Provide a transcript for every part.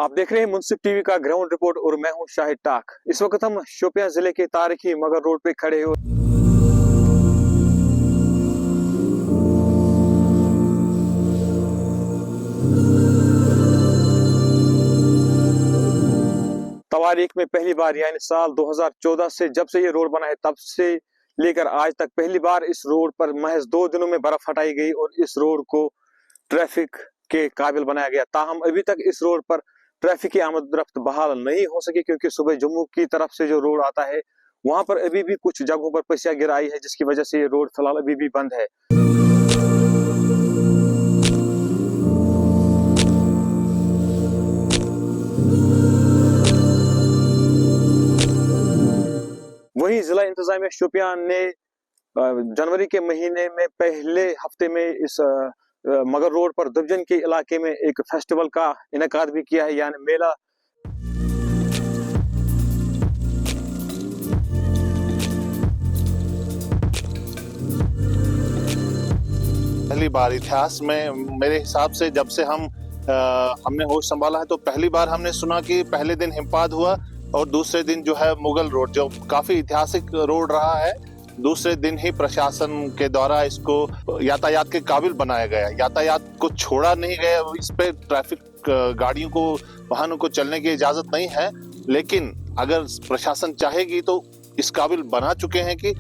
आप देख रहे हैं मुंसिफ टीवी का ग्राउंड रिपोर्ट और मैं हूं शाहिद टाक। इस वक्त हम शोपियां जिले के तारीखी मगर रोड पे खड़े हो। तारीख में पहली बार यानी साल 2014 से जब से ये रोड बना है तब से लेकर आज तक पहली बार इस रोड पर महज 2 दिनों में बर्फ हटाई गई और इस रोड को ट्रैफिक के काबिल बनाया गया। ताहम अभी तक इस रोड पर ट्रैफिक की आमद-रफ्त बहाल नहीं हो सकी क्योंकि सुबह जम्मू की तरफ से जो रोड आता है वहां पर अभी भी कुछ जगहों पर पसिया गिर आई है, जिसकी वजह से ये रोड फिलहाल अभी भी बंद है। वहीं जिला इंतजामिया शोपियां ने जनवरी के महीने में पहले हफ्ते में इस मगर रोड पर दुबजन के इलाके में एक फेस्टिवल का इनेकाद भी किया है, यानी मेला। पहली बार इतिहास में मेरे हिसाब से जब से हमने होश संभाला है तो पहली बार हमने सुना कि पहले दिन हिमपात हुआ और दूसरे दिन जो है मुगल रोड, जो काफी ऐतिहासिक रोड रहा है, दूसरे दिन ही प्रशासन के द्वारा इसको यातायात के काबिल बनाया गया। यातायात को छोड़ा नहीं गया, इस पे ट्रैफिक गाड़ियों को, वाहनों को चलने की इजाजत नहीं है, लेकिन अगर प्रशासन चाहेगी तो इस काबिल बना चुके हैं कि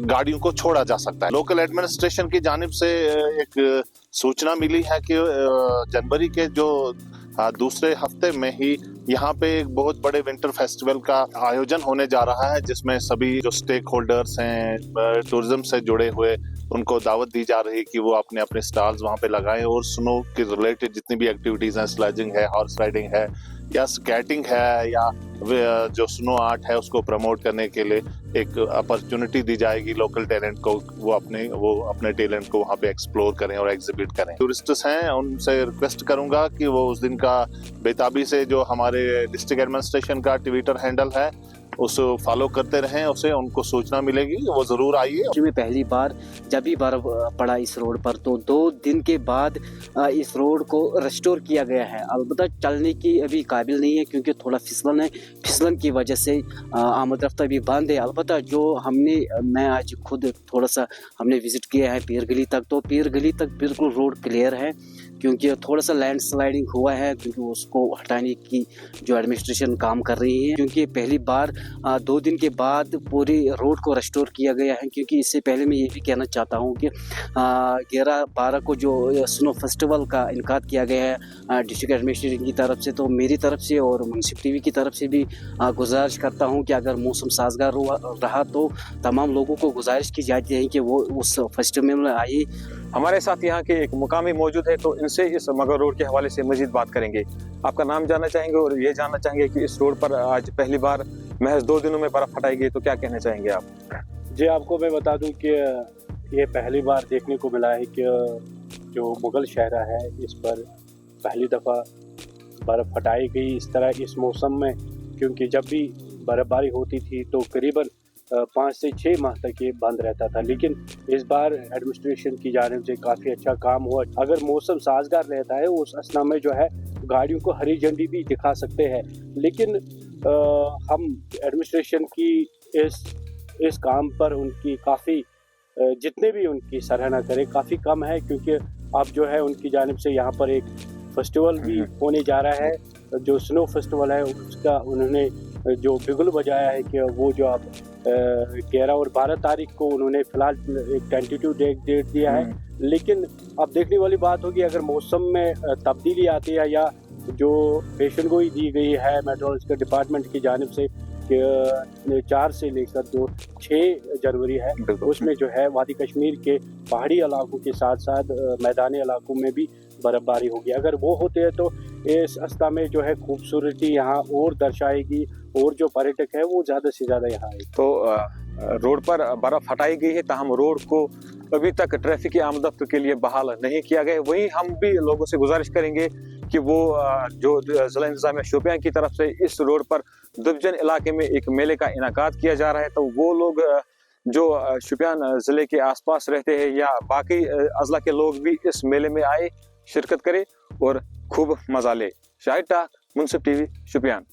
गाड़ियों को छोड़ा जा सकता है। लोकल एडमिनिस्ट्रेशन की जानिब से एक सूचना मिली है कि जनवरी के जो दूसरे हफ्ते में ही यहाँ पे एक बहुत बड़े विंटर फेस्टिवल का आयोजन होने जा रहा है, जिसमें सभी जो स्टेक होल्डर्स हैं, टूरिज्म से जुड़े हुए, उनको दावत दी जा रही है कि वो अपने अपने स्टॉल्स वहाँ पे लगाएं और स्नो के रिलेटेड जितनी भी एक्टिविटीज हैं, स्लेजिंग है, हॉर्स राइडिंग है या स्केटिंग है या जो स्नो आर्ट है, उसको प्रमोट करने के लिए एक अपॉर्चुनिटी दी जाएगी लोकल टैलेंट को। वो अपने टैलेंट को वहाँ पे एक्सप्लोर करें और एग्जिबिट करें। टूरिस्ट्स हैं, उनसे रिक्वेस्ट करूंगा कि वो उस दिन का बेताबी से जो हमारे डिस्ट्रिक्ट एडमिनिस्ट्रेशन का ट्विटर हैंडल है उस फॉलो करते रहें, उसे उनको सूचना मिलेगी, वो जरूर आइए। में पहली बार जब भी बर्फ पड़ा इस रोड पर तो 2 दिन के बाद इस रोड को रेस्टोर किया गया है। अलबत्ता चलने की अभी काबिल नहीं है क्योंकि थोड़ा फिसलन है, फिसलन की वजह से आमद रफ्ता भी बंद है। अलबत्ता जो मैं आज खुद थोड़ा सा हमने विजिट किया है पीर गली तक, तो पीर गली तक बिल्कुल रोड क्लियर है क्योंकि थोड़ा सा लैंडस्लाइडिंग हुआ है, क्योंकि उसको हटाने की जो एडमिनिस्ट्रेशन काम कर रही है, क्योंकि पहली बार 2 दिन के बाद पूरी रोड को रेस्टोर किया गया है। क्योंकि इससे पहले मैं ये भी कहना चाहता हूँ कि 11-12 को जो स्नो फेस्टिवल का इनकाद किया गया है डिस्ट्रिक्ट एडमिनिस्ट्रेशन की तरफ से, तो मेरी तरफ से और मुंसिफ टीवी की तरफ से भी गुजारिश करता हूँ कि अगर मौसम साजगार रहा तो तमाम लोगों को गुजारिश की जाती है कि वो उस फेस्टिवल में आए। हमारे साथ यहाँ के एक मुकामी मौजूद है, तो इनसे इस मगर रोड के हवाले से मजीद बात करेंगे। आपका नाम जानना चाहेंगे और ये जानना चाहेंगे कि इस रोड पर आज पहली बार महज 2 दिनों में बर्फ हटाई गई, तो क्या कहना चाहेंगे आप? जी, आपको मैं बता दूं कि ये पहली बार देखने को मिला है कि जो मुगल शहरा है इस पर पहली दफ़ा बर्फ़ हटाई गई इस तरह इस मौसम में, क्योंकि जब भी बर्फ़बारी होती थी तो करीबन 5 से 6 माह तक ये बंद रहता था। लेकिन इस बार एडमिनिस्ट्रेशन की जानिब से काफ़ी अच्छा काम हुआ। अगर मौसम साजगार रहता है उस असना में जो है गाड़ियों को हरी झंडी भी दिखा सकते हैं, लेकिन हम एडमिनिस्ट्रेशन की इस काम पर उनकी काफ़ी जितने भी उनकी सराहना करें काफ़ी कम है, क्योंकि अब जो है उनकी जानिब से यहाँ पर एक फेस्टिवल भी होने जा रहा है, जो स्नो फेस्टिवल है उसका उन्होंने जो बिगुल बजाया है कि वो जो अब 11 और 12 तारीख को उन्होंने फिलहाल एक टेंटेटिव डेट दिया है। लेकिन अब देखने वाली बात होगी अगर मौसम में तब्दीली आती है या जो पेशेंटगोई दी गई है मेट्रोलॉजिकल डिपार्टमेंट की जानिब से कि 4 से लेकर जो 6 जनवरी है उसमें जो है वादी कश्मीर के पहाड़ी इलाकों के साथ साथ मैदानी इलाकों में भी बर्फबारी होगी। अगर वो होते हैं तो इस अस्ता में जो है खूबसूरती यहाँ और दर्शाएगी और जो पर्यटक है वो ज़्यादा से ज़्यादा यहाँ आएगी। तो रोड पर बर्फ हटाई गई है, ताहम रोड को अभी तक ट्रैफिक की आमद के लिए बहाल नहीं किया गया। वहीं हम भी लोगों से गुजारिश करेंगे कि वो जो जिला इंतजामिया शोपियां की तरफ से इस रोड पर दुबजन इलाके में एक मेले का इनाकाद किया जा रहा है, तो वो लोग जो शोपियां जिले के आसपास रहते हैं या बाकी अजला के लोग भी इस मेले में आए, शिरकत करें और खूब मजा ले। शाहिद टाक, मुंसिफ टीवी शुपियान।